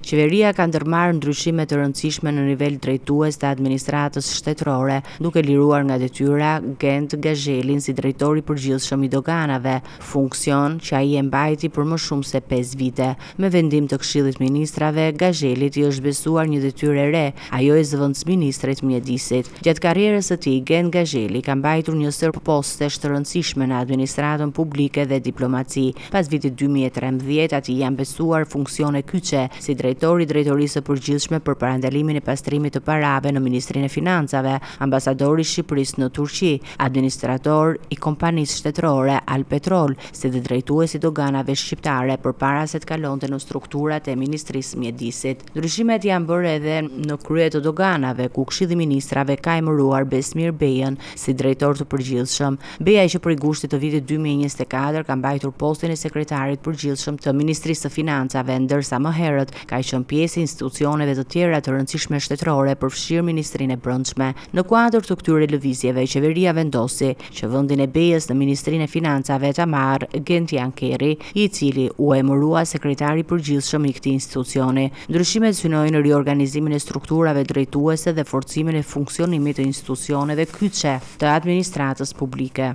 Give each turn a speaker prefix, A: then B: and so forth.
A: Qeveria ka ndërmarrë ndryshime të rëndësishme në nivel drejtues të administratës shtetërore, duke liruar nga detyra Gent Gazhelin si drejtori i përgjithshëm i doganave, funksion që ai e mbajti për më shumë se 5 vite. Me vendim të Këshillit Ministrave, Gazhelit i është besuar një detyrë e re, ajo e zëvendësministrit mjedisit. Gjatë karrierës së tij, Gent Gazheli ka mbajtur një sër postesh të rëndësishme në administratën publike dhe diplomaci. Pas vitit 2013, atij janë besuar funksione kyçe si drejtori i drejtorisë së përgjithshme për parandalimin e pastrimit të parave në Ministrinë e Financave, ambasadori i Shqipërisë në Turqi, administrator i kompanisë shtetërore Alpetrol, si dhe drejtuesi i doganave shqiptare përpara se të kalonte në strukturat e Ministrisë Mjedisit. Ndryshimet janë bërë edhe në krye të doganave, ku Këshilli i Ministrave ka emëruar Besmir Bejën si drejtor të përgjithshëm. Beja që prej gushtit të vitit 2024 ka mbajtur postin e sekretarit përgjithshëm të Ministrisë së Financave, ndërsa më herët ka qenë pjesë e institucioneve të tjera të rëndësishme shtetërore, përfshirë Ministrinë e Brendshme. Në kuadër të këtyre lëvizjeve, qeveria vendosi që vendin e Bejës në Ministrinë e Financave ta marrë Gentian Kerry, i cili u emërua sekretari i përgjithshëm i këtij institucioni. Ndryshimet synojnë riorganizimin e strukturave drejtuese dhe forcimin e funksionimit të institucioneve kyçe të administratës publike.